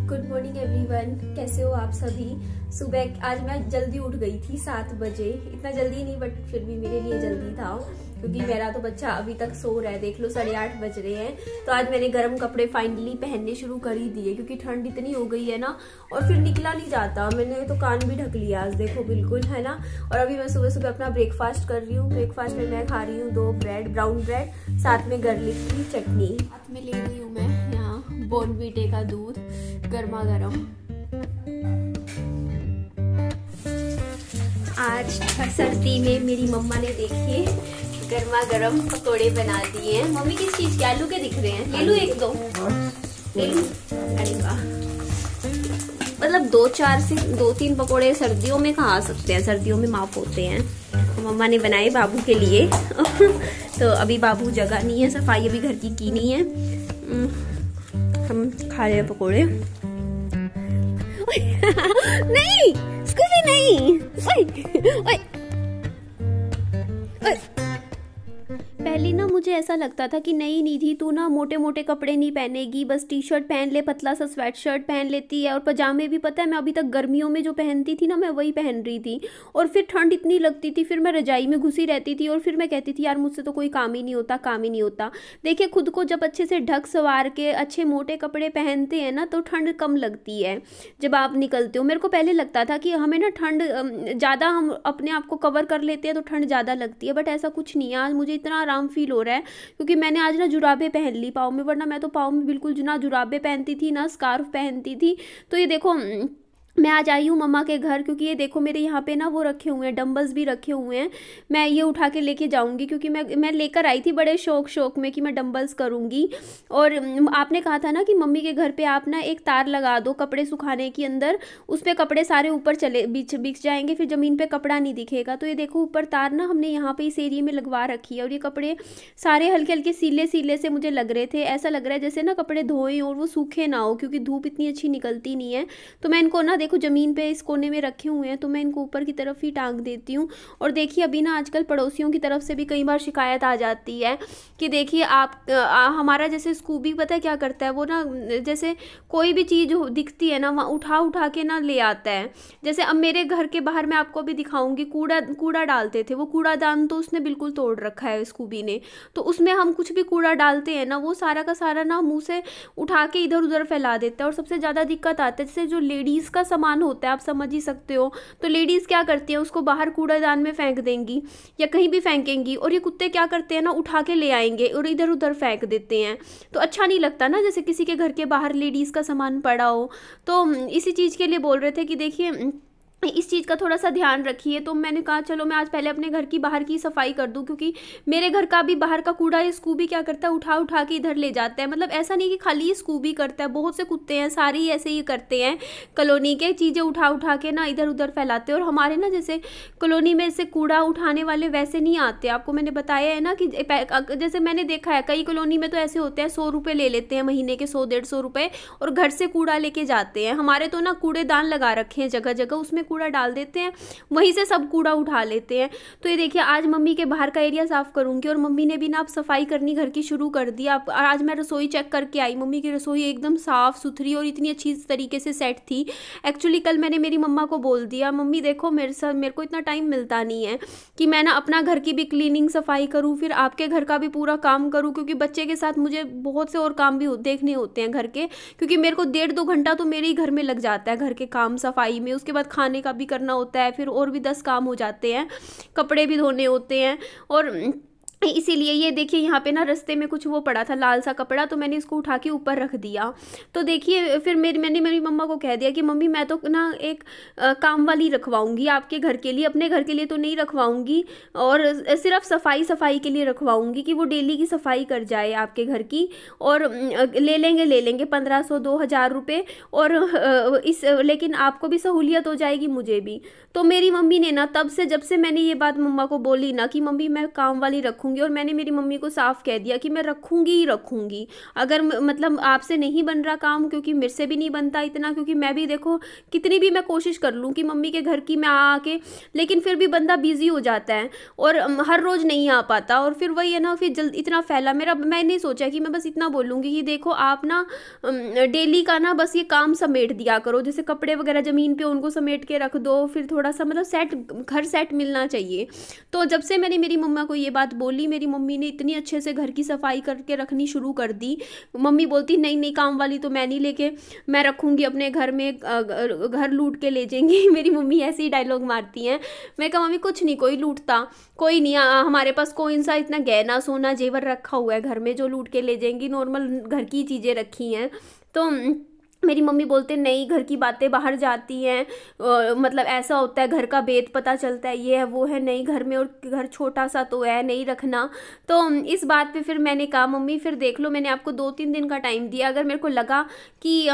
Good morning everyone, कैसे हो आप सभी। सुबह आज मैं जल्दी उठ गई थी 7 बजे। इतना जल्दी नहीं बट फिर भी मेरे लिए जल्दी था क्योंकि मेरा तो बच्चा अभी तक सो रहा है। देख लो 8:30 बज रहे हैं। तो आज मैंने गर्म कपड़े फाइनली पहनने शुरू कर ही दिए क्योंकि ठंड इतनी हो गई है ना और फिर निकला नहीं जाता। मैंने तो कान भी ढक लिया आज, देखो बिल्कुल, है ना। और अभी मैं सुबह सुबह अपना ब्रेकफास्ट कर रही हूँ। ब्रेकफास्ट में मैं खा रही हूँ 2 ब्रेड, ब्राउन ब्रेड, साथ में गार्लिक की चटनी। साथ में ले रही हूँ मैं यहाँ बॉर्नवीटा का दूध गर्मा गर्म। आज सर्दी में मेरी मम्मा ने देखिए गर्मा गर्म पकोड़े बना दिए हैं। मम्मी किस चीज के, आलू के दिख रहे हैं? ले लूं 1-2 ले लूं? अरे वाह, मतलब 2-4 से 2-3 पकोड़े सर्दियों में कहाँ आ सकते हैं, सर्दियों में माफ होते हैं। तो मम्मा ने बनाए बाबू के लिए। तो अभी बाबू जगह नहीं है, सफाई अभी घर की नहीं है। हम खा रहे हैं पकोड़े। नहीं स्कूफी नहीं, ओए ओए ओए। पहले ना मुझे ऐसा लगता था कि नहीं निधि तू ना मोटे मोटे कपड़े नहीं पहनेगी, बस टी शर्ट पहन ले, पतला सा स्वेट शर्ट पहन लेती है और पजामे भी। पता है मैं अभी तक गर्मियों में जो पहनती थी ना मैं वही पहन रही थी और फिर ठंड इतनी लगती थी, फिर मैं रजाई में घुसी रहती थी और फिर मैं कहती थी यार मुझसे तो कोई काम ही नहीं होता, काम ही नहीं होता। देखिए खुद को जब अच्छे से ढक सवार के अच्छे मोटे कपड़े पहनते हैं ना तो ठंड कम लगती है जब आप निकलते हो। मेरे को पहले लगता था कि हमें ना ठंड ज़्यादा, हम अपने आप को कवर कर लेते हैं तो ठंड ज़्यादा लगती है, बट ऐसा कुछ नहीं है। आज मुझे इतना आराम फील हो रहा है क्योंकि मैंने आज ना जुराबे पहन ली पाँव में, वरना मैं तो पाँव में बिल्कुल ना जुराबे पहनती थी ना स्कार्फ पहनती थी। तो ये देखो मैं आज आई हूँ मम्मा के घर क्योंकि ये देखो मेरे यहाँ पे ना वो रखे हुए हैं, डंबल्स भी रखे हुए हैं। मैं ये उठा के लेके जाऊँगी क्योंकि मैं लेकर आई थी बड़े शौक में कि मैं डंबल्स करूँगी। और आपने कहा था ना कि मम्मी के घर पे आप ना एक तार लगा दो कपड़े सुखाने के अंदर, उस पर कपड़े सारे ऊपर चले बिछ जाएंगे, फिर ज़मीन पर कपड़ा नहीं दिखेगा। तो ये देखो ऊपर तार ना हमने यहाँ पर इस एरिया में लगवा रखी है और ये कपड़े सारे हल्के हल्के सीले से मुझे लग रहे थे। ऐसा लग रहा है जैसे ना कपड़े धोएं और वो सूखे ना हो क्योंकि धूप इतनी अच्छी निकलती नहीं है। तो मैं इनको ना देखो जमीन पे इस कोने में रखे हुए हैं तो मैं इनको ऊपर की तरफ ही टांग देती हूँ। और देखिए अभी ना आजकल पड़ोसियों की तरफ से भी कई बार शिकायत आ जाती है कि देखिए आप हमारा जैसे स्कूबी पता है क्या करता है, वो ना जैसे कोई भी चीज़ दिखती है ना वहाँ उठा के ना ले आता है। जैसे अब मेरे घर के बाहर मैं आपको भी दिखाऊंगी, कूड़ा डालते थे, वो कूड़ादान तो उसने बिल्कुल तोड़ रखा है स्कूबी ने। तो उसमें हम कुछ भी कूड़ा डालते हैं ना वो सारा का सारा ना मुँह से उठा के इधर उधर फैला देता है। और सबसे ज़्यादा दिक्कत आती है जैसे जो लेडीज़ का सामान होता है, आप समझ ही सकते हो। तो लेडीज़ क्या करती हैं, उसको बाहर कूड़ादान में फेंक देंगी या कहीं भी फेंकेंगी, और ये कुत्ते क्या करते हैं ना उठा के ले आएंगे और इधर उधर फेंक देते हैं। तो अच्छा नहीं लगता ना जैसे किसी के घर के बाहर लेडीज़ का सामान पड़ा हो। तो इसी चीज़ के लिए बोल रहे थे कि देखिए इस चीज़ का थोड़ा सा ध्यान रखिए। तो मैंने कहा चलो मैं आज पहले अपने घर की बाहर की सफाई कर दूं क्योंकि मेरे घर का भी बाहर का कूड़ा ये स्कूबी क्या करता है उठा के इधर ले जाता है। मतलब ऐसा नहीं कि खाली स्कूबी करता है, बहुत से कुत्ते हैं सारे ही ऐसे ही करते हैं, कॉलोनी के चीज़ें उठा के ना इधर उधर फैलाते हैं। और हमारे ना जैसे कॉलोनी में से कूड़ा उठाने वाले वैसे नहीं आते, आपको मैंने बताया है ना कि जैसे मैंने देखा है कई कॉलोनी में तो ऐसे होते हैं 100 रुपये ले लेते हैं महीने के, 100-150 रुपये, और घर से कूड़ा लेके जाते हैं। हमारे तो ना कूड़ेदान लगा रखे हैं जगह जगह, उसमें कूड़ा डाल देते हैं, वहीं से सब कूड़ा उठा लेते हैं। तो ये देखिए आज मम्मी के बाहर का एरिया साफ करूंगी और मम्मी ने भी ना आप सफाई करनी घर की शुरू कर दी। आप आज मैं रसोई चेक करके आई, मम्मी की रसोई एकदम साफ सुथरी और इतनी अच्छी तरीके से सेट थी। एक्चुअली कल मैंने मेरी मम्मा को बोल दिया मम्मी देखो मेरे को इतना टाइम मिलता नहीं है कि मैं ना अपना घर की भी क्लीनिंग सफाई करूँ फिर आपके घर का भी पूरा काम करूँ, क्योंकि बच्चे के साथ मुझे बहुत से और काम भी देखने होते हैं घर के, क्योंकि मेरे को 1.5-2 घंटा तो मेरे ही घर में लग जाता है घर के काम सफाई में। उसके बाद खाने का भी करना होता है, फिर और भी 10 काम हो जाते हैं, कपड़े भी धोने होते हैं। और इसीलिए ये देखिए यहाँ पे ना रास्ते में कुछ वो पड़ा था लाल सा कपड़ा, तो मैंने इसको उठा के ऊपर रख दिया। तो देखिए फिर मैंने मेरी मम्मा को कह दिया कि मम्मी मैं तो ना एक काम वाली रखवाऊंगी आपके घर के लिए, अपने घर के लिए तो नहीं रखवाऊंगी, और सिर्फ सफाई के लिए रखवाऊंगी कि वो डेली की सफाई कर जाए आपके घर की। और ले लेंगे 1500-2000 रुपये, और लेकिन आपको भी सहूलियत हो जाएगी मुझे भी। तो मेरी मम्मी ने ना तब से जब से मैंने ये बात मम्मा को बोली ना कि मम्मी मैं काम वाली रखूँ रखूँगी। और मैंने मेरी मम्मी को साफ़ कह दिया कि मैं रखूँगी ही रखूँगी, अगर मतलब आपसे नहीं बन रहा काम, क्योंकि मेरे से भी नहीं बनता इतना, क्योंकि मैं भी देखो कितनी भी मैं कोशिश कर लूँ कि मम्मी के घर की मैं आके, लेकिन फिर भी बंदा बिज़ी हो जाता है और हर रोज़ नहीं आ पाता। और फिर वही है ना, फिर जल्द इतना फैला मेरा, मैंने सोचा कि मैं बस इतना बोलूँगी कि देखो आप ना डेली का ना बस ये काम समेट दिया करो, जैसे कपड़े वगैरह ज़मीन पे उनको समेट के रख दो, फिर थोड़ा सा मतलब सेट, घर सेट मिलना चाहिए। तो जब से मैंने मेरी मम्मा को ये बात बोली, मेरी मम्मी ने इतनी अच्छे से घर की सफाई करके रखनी शुरू कर दी। मम्मी बोलती नहीं नहीं, काम वाली तो मैं नहीं लेके मैं रखूँगी अपने घर में, घर लूट के ले जाएंगी। मेरी मम्मी ऐसे ही डायलॉग मारती हैं। मैं कहा मम्मी कुछ नहीं, कोई लूटता कोई नहीं, हमारे पास कौन सा इतना गहना सोना जेवर रखा हुआ है घर में जो लूट के ले जाएंगी, नॉर्मल घर की चीज़ें रखी हैं। तो मेरी मम्मी बोलते नहीं, घर की बातें बाहर जाती हैं, मतलब ऐसा होता है, घर का भेद पता चलता है, ये है वो है, नहीं घर में, और घर छोटा सा तो है, नहीं रखना। तो इस बात पे फिर मैंने कहा मम्मी फिर देख लो, मैंने आपको 2-3 दिन का टाइम दिया, अगर मेरे को लगा कि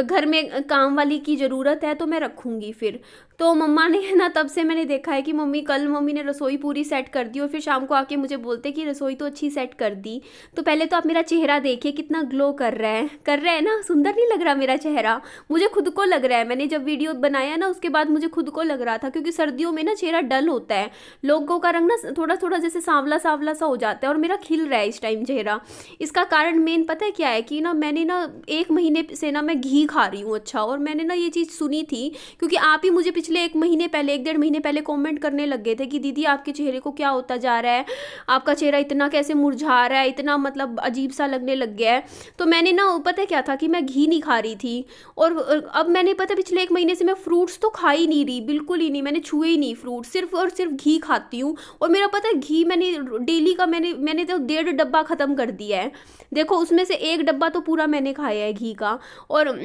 घर में काम वाली की ज़रूरत है तो मैं रखूँगी फिर। तो मम्मा ने ना, तब से मैंने देखा है कि कल मम्मी ने रसोई पूरी सेट कर दी और फिर शाम को आके मुझे बोलते कि रसोई तो अच्छी सेट कर दी। तो पहले तो आप मेरा चेहरा देखिए कितना ग्लो कर रहा है ना, सुंदर नहीं लग रहा मेरा चेहरा? मुझे खुद को लग रहा है, मैंने जब वीडियो बनाया ना उसके बाद मुझे खुद को लग रहा था, क्योंकि सर्दियों में ना चेहरा डल होता है, लोगों का रंग ना थोड़ा थोड़ा जैसे सांवला सांवला सा हो जाता है, और मेरा खिल रहा है इस टाइम चेहरा। इसका कारण मेन पता है क्या है कि ना मैंने ना 1 महीने से ना मैं घी खा रही हूँ अच्छा, और मैंने ना ये चीज़ सुनी थी, क्योंकि आप ही मुझे पिछले 1 महीने पहले, 1-1.5 महीने पहले कमेंट करने लग गए थे कि दीदी आपके चेहरे को क्या होता जा रहा है, आपका चेहरा इतना कैसे मुरझा रहा है, इतना मतलब अजीब सा लगने लग गया है। तो मैंने ना पता है क्या था कि मैं घी नहीं खा रही थी, और अब मैंने पता पिछले 1 महीने से मैं फ्रूट्स तो खा ही नहीं रही, बिल्कुल ही नहीं, मैंने छुए ही नहीं फ्रूट, सिर्फ और सिर्फ घी खाती हूँ। और मेरा पता है घी मैंने डेली का मैंने तो 1.5 डब्बा ख़त्म कर दिया है, देखो उसमें से 1 डब्बा तो पूरा मैंने खाया है घी का, और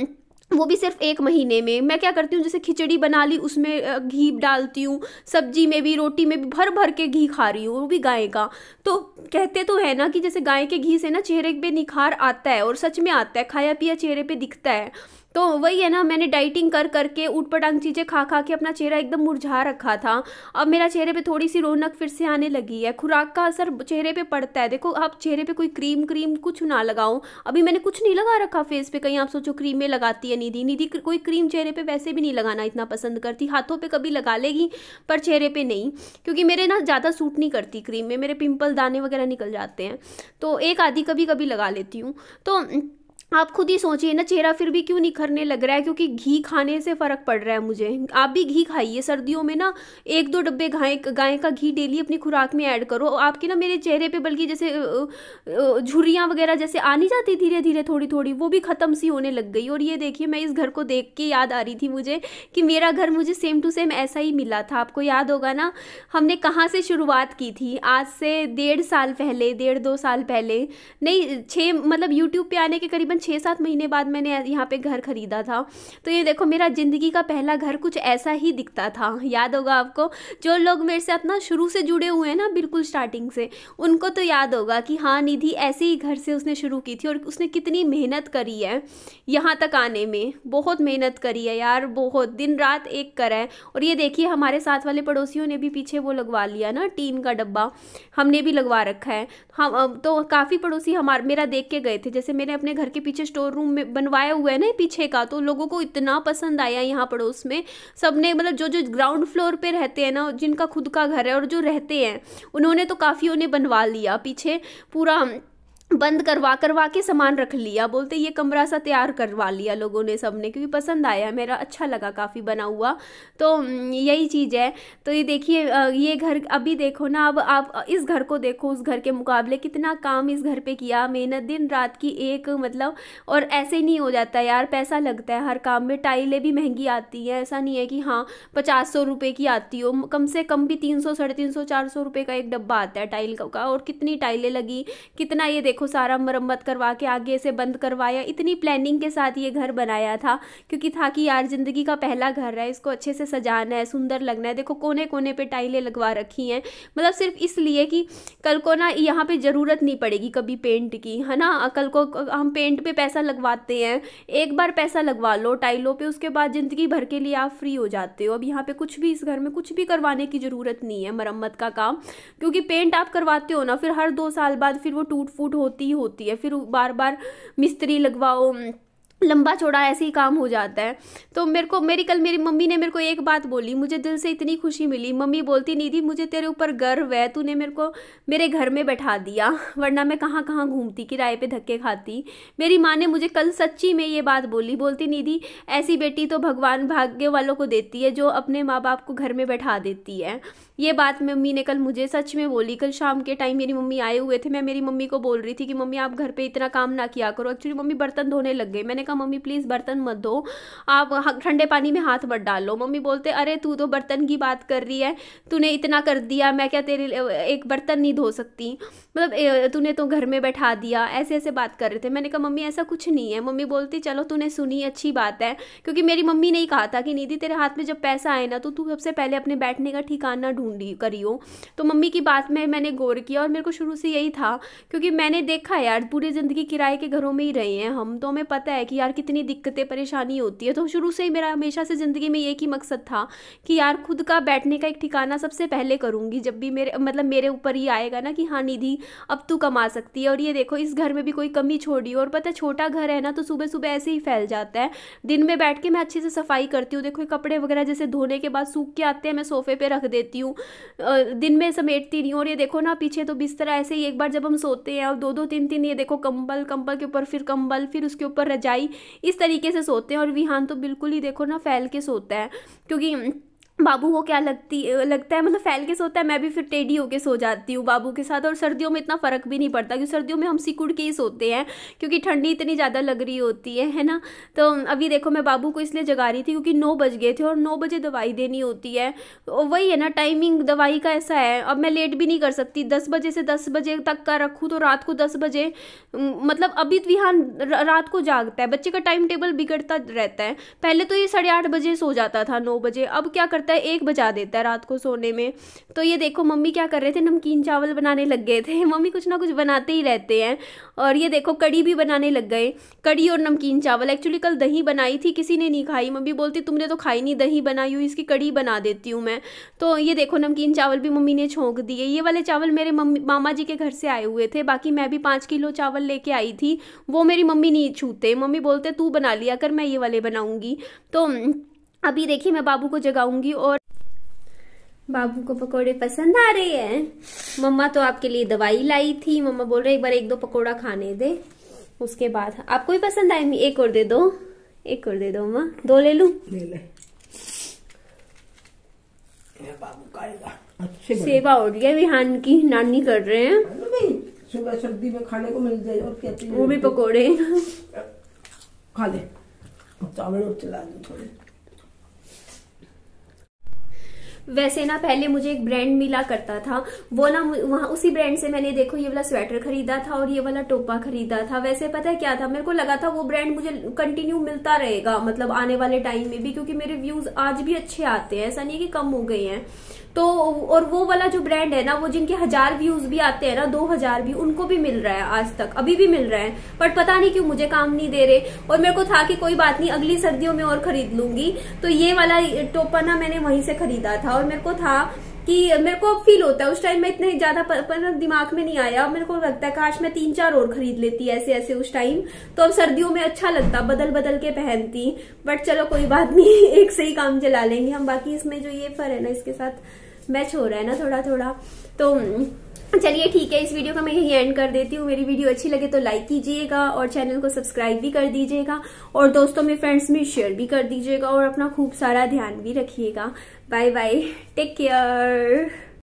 वो भी सिर्फ 1 महीने में। मैं क्या करती हूँ, जैसे खिचड़ी बना ली उसमें घी डालती हूँ, सब्जी में भी, रोटी में भी भर भर के घी खा रही हूँ, वो भी गाय का। तो कहते तो है ना कि जैसे गाय के घी से ना चेहरे पे निखार आता है, और सच में आता है, खाया पिया चेहरे पे दिखता है। तो वही है ना, मैंने डाइटिंग कर करके ऊटपटांग चीज़ें खा खा के अपना चेहरा एकदम मुरझा रखा था। अब मेरा चेहरे पे थोड़ी सी रौनक फिर से आने लगी है, खुराक का असर चेहरे पे पड़ता है। देखो आप चेहरे पे कोई क्रीम कुछ ना लगाओ, अभी मैंने कुछ नहीं लगा रखा फेस पे, कहीं आप सोचो क्रीमें लगाती है निधि कोई क्रीम चेहरे पे वैसे भी नहीं लगाना इतना पसंद करती, हाथों पे कभी लगा लेगी पर चेहरे पे नहीं, क्योंकि मेरे ना ज़्यादा सूट नहीं करती क्रीम में, मेरे पिंपल दाने वगैरह निकल जाते हैं, तो एक आधी कभी कभी लगा लेती हूँ। तो आप खुद ही सोचिए ना, चेहरा फिर भी क्यों निखरने लग रहा है, क्योंकि घी खाने से फ़र्क पड़ रहा है मुझे। आप भी घी खाइए सर्दियों में ना, 1-2 डब्बे गाय का घी डेली अपनी खुराक में ऐड करो, आपके ना मेरे चेहरे पे बल्कि जैसे झुर्रियाँ वगैरह जैसे आनी जाती धीरे धीरे थोड़ी थोड़ी, वो भी ख़त्म सी होने लग गई। और ये देखिए, मैं इस घर को देख के याद आ रही थी मुझे कि मेरा घर मुझे सेम टू सेम ऐसा ही मिला था। आपको याद होगा ना, हमने कहाँ से शुरुआत की थी, आज से 1.5 साल पहले, 1.5-2 साल पहले नहीं, 6 मतलब यूट्यूब पे आने के करीबन 6-7 महीने बाद मैंने यहाँ पे घर खरीदा था। तो ये देखो, मेरा ज़िंदगी का पहला घर कुछ ऐसा ही दिखता था। याद होगा आपको, जो लोग मेरे से अपना शुरू से जुड़े हुए हैं ना, बिल्कुल स्टार्टिंग से, उनको तो याद होगा कि हाँ निधि ऐसे ही घर से उसने शुरू की थी, और उसने कितनी मेहनत करी है यहाँ तक आने में, बहुत मेहनत करी है यार, बहुत दिन रात एक करा है। और ये देखिए, हमारे साथ वाले पड़ोसियों ने भी पीछे वो लगवा लिया ना, टीन का डब्बा, हमने भी लगवा रखा है। हम तो काफ़ी पड़ोसी मेरा देख के गए थे, जैसे मैंने अपने घर के पीछे स्टोर रूम में बनवाया हुआ है ना पीछे का, तो लोगों को इतना पसंद आया यहाँ पड़ोस में, सबने मतलब जो ग्राउंड फ्लोर पे रहते हैं ना, जिनका खुद का घर है और जो रहते हैं, उन्होंने तो काफ़ियों ने बनवा लिया पीछे, पूरा बंद करवा के सामान रख लिया, बोलते ये कमरा सा तैयार करवा लिया लोगों ने, सबने, क्योंकि पसंद आया, मेरा अच्छा लगा काफ़ी बना हुआ। तो यही चीज़ है। तो ये देखिए, ये घर अभी देखो ना, अब आप इस घर को देखो उस घर के मुकाबले, कितना काम इस घर पे किया, मेहनत दिन रात की एक मतलब, और ऐसे ही नहीं हो जाता यार, पैसा लगता है हर काम में। टाइलें भी महंगी आती हैं, ऐसा नहीं है कि हाँ 50-100 रुपये की आती हो, कम से कम भी 300, 350, 400 रुपये का एक डब्बा आता है टाइल का, और कितनी टाइलें लगी, कितना ये देखो देखो सारा मरम्मत करवा के आगे से बंद करवाया, इतनी प्लानिंग के साथ ये घर बनाया था, क्योंकि था कि यार ज़िंदगी का पहला घर है, इसको अच्छे से सजाना है, सुंदर लगना है। देखो कोने कोने पे टाइलें लगवा रखी हैं, मतलब सिर्फ इसलिए कि कल को ना यहाँ पे ज़रूरत नहीं पड़ेगी कभी पेंट की, है ना। कल को हम पेंट पे पैसा लगवाते हैं, एक बार पैसा लगवा लो टाइलों पे, उसके बाद ज़िंदगी भर के लिए आप फ्री हो जाते हो। अब यहाँ पे कुछ भी, इस घर में कुछ भी करवाने की ज़रूरत नहीं है मरम्मत का काम, क्योंकि पेंट आप करवाते हो ना, फिर हर 2 साल बाद फिर वो टूट फूट होती ही होती है, फिर बार बार मिस्त्री लगवाओ, लंबा चौड़ा ऐसे ही काम हो जाता है। तो मेरी मम्मी ने मेरे को एक बात बोली, मुझे दिल से इतनी खुशी मिली। मम्मी बोलती, निधि मुझे तेरे ऊपर गर्व है, तूने मेरे को मेरे घर में बैठा दिया, वरना मैं कहाँ कहाँ घूमती, किराए पे धक्के खाती। मेरी माँ ने मुझे कल सच्ची में ये बात बोलती निधि ऐसी बेटी तो भगवान भाग्य वालों को देती है जो अपने माँ बाप को घर में बैठा देती है। ये बात मम्मी ने कल मुझे सच में बोली। कल शाम के टाइम मेरी मम्मी आए हुए थे, मैं मेरी मम्मी को बोल रही थी कि मम्मी आप घर पे इतना काम ना किया करो। एक्चुअली मम्मी बर्तन धोने लग गई, मैंने कहा मम्मी प्लीज़ बर्तन मत धो, आप ठंडे पानी में हाथ मत डालो। मम्मी बोलते अरे तू तो बर्तन की बात कर रही है, तूने इतना कर दिया, मैं क्या तेरे एक बर्तन नहीं धो सकती, मतलब तूने तो घर में बैठा दिया, ऐसे ऐसे बात कर रहे थे। मैंने कहा मम्मी ऐसा कुछ नहीं है। मम्मी बोलती चलो तूने सुनी, अच्छी बात है, क्योंकि मेरी मम्मी ने ही कहा था कि निधि तेरे हाथ में जब पैसा आए ना तो तू सबसे पहले अपने बैठने का ठिकाना ढूंढी करियो। तो मम्मी की बात में मैंने गौर किया, और मेरे को शुरू से यही था, क्योंकि मैंने देखा यार पूरी ज़िंदगी किराए के घरों में ही रहे हैं हम, तो हमें पता है कि यार कितनी दिक्कतें परेशानी होती है। तो शुरू से ही मेरा हमेशा से ज़िंदगी में एक ही मकसद था कि यार खुद का बैठने का एक ठिकाना सबसे पहले करूँगी, जब भी मेरे ऊपर ही आएगा ना कि हाँ निधि अब तू कमा सकती है। और ये देखो इस घर में भी कोई कमी छोड़ी, और पता है छोटा घर है ना तो सुबह सुबह ऐसे ही फैल जाता है। दिन में बैठ के मैं अच्छे से सफाई करती हूँ, देखो कपड़े वगैरह जैसे धोने के बाद सूख के आते हैं मैं सोफे पे रख देती हूँ, दिन में समेटती नहीं हूँ। और ये देखो ना पीछे तो बिस्तरा ऐसे ही, एक बार जब हम सोते हैं और 2-2 3-3 ये देखो कंबल के ऊपर फिर कंबल, फिर उसके ऊपर रजाई, इस तरीके से सोते हैं। और विहान तो बिल्कुल ही देखो ना फैल के सोता है, क्योंकि बाबू को क्या लगता है, मतलब फैल के सोता है, मैं भी फिर टेढ़ी होके सो जाती हूँ बाबू के साथ। और सर्दियों में इतना फ़र्क भी नहीं पड़ता, क्योंकि सर्दियों में हम सिकुड़ के ही सोते हैं, क्योंकि ठंडी इतनी ज़्यादा लग रही होती है ना। तो अभी देखो मैं बाबू को इसलिए जगा रही थी क्योंकि 9 बज गए थे, और 9 बजे दवाई देनी होती है। वही है ना टाइमिंग दवाई का ऐसा है, अब मैं लेट भी नहीं कर सकती। 10 बजे से 10 बजे तक का रखूँ तो रात को 10 बजे, मतलब अभी विहान रात को जागता है, बच्चे का टाइम टेबल बिगड़ता रहता है। पहले तो ये 8:30 बजे सो जाता था 9 बजे, अब क्या करता है 1 बजा देता है रात को सोने में। तो ये देखो मम्मी क्या कर रहे थे, नमकीन चावल बनाने लग गए थे। मम्मी कुछ ना कुछ बनाते ही रहते हैं। और ये देखो कड़ी भी बनाने लग गए, कड़ी और नमकीन चावल। एक्चुअली कल दही बनाई थी, किसी ने नहीं खाई। मम्मी बोलती तुमने तो खाई नहीं, दही बनाई हुई, इसकी कड़ी बना देती हूँ मैं। तो ये देखो नमकीन चावल भी मम्मी ने छोंक दिए। ये वाले चावल मेरे मामा जी के घर से आए हुए थे, बाकी मैं भी 5 किलो चावल लेके आई थी, वो मेरी मम्मी नहीं छूते। मम्मी बोलते तू बना लिया कर, मैं ये वाले बनाऊंगी। तो अभी देखिए मैं बाबू को जगाऊंगी। और बाबू को पकोड़े पसंद आ रहे हैं। मम्मा तो आपके लिए दवाई लाई थी, मम्मा बोल रहे एक बार 1-2 पकोड़ा खाने दे, उसके बाद आपको भी पसंद आएंगी। एक और दे दो, एक और दे दो मम्मा, 2 ले लूं? ले बाबू खाएगा। अच्छे सेवा हो गया विहान की, नानी कर रहे हैं। सुबह सर्दी में खाने को मिल जाए, और क्या वो भी पकोड़े खा ले, चावल और चला दो थोड़े। वैसे ना पहले मुझे एक ब्रांड मिला करता था, वो ना वहाँ उसी ब्रांड से मैंने देखो ये वाला स्वेटर खरीदा था और ये वाला टोपा खरीदा था। वैसे पता है क्या था, मेरे को लगा था वो ब्रांड मुझे कंटिन्यू मिलता रहेगा, मतलब आने वाले टाइम में भी, क्योंकि मेरे व्यूज आज भी अच्छे आते हैं, ऐसा नहीं है कि कम हो गए हैं। तो और वो वाला जो ब्रांड है ना, वो जिनके 1000 व्यूज भी आते हैं ना, 2000 भी, उनको भी मिल रहा है आज तक, अभी भी मिल रहा है। बट पता नहीं क्यों मुझे काम नहीं दे रहे। और मेरे को था कि कोई बात नहीं, अगली सर्दियों में और खरीद लूंगी। तो ये वाला टोपा ना मैंने वहीं से खरीदा था, और मेरे को था कि मेरे को फील होता है उस टाइम में इतने ज्यादा दिमाग में नहीं आया। मेरे को लगता है काश मैं 3-4 और खरीद लेती ऐसे ऐसे उस टाइम, तो अब सर्दियों में अच्छा लगता, बदल बदल के पहनती। बट चलो कोई बात नहीं, एक से ही काम चला लेंगे हम। बाकी इसमें जो ये फर है ना, इसके साथ मैच हो रहा है ना थोड़ा थोड़ा। तो चलिए ठीक है, इस वीडियो का मैं यही एंड कर देती हूँ। मेरी वीडियो अच्छी लगे तो लाइक कीजिएगा, और चैनल को सब्सक्राइब भी कर दीजिएगा, और दोस्तों में फ्रेंड्स में शेयर भी कर दीजिएगा, और अपना खूब सारा ध्यान भी रखिएगा। Bye bye, take care.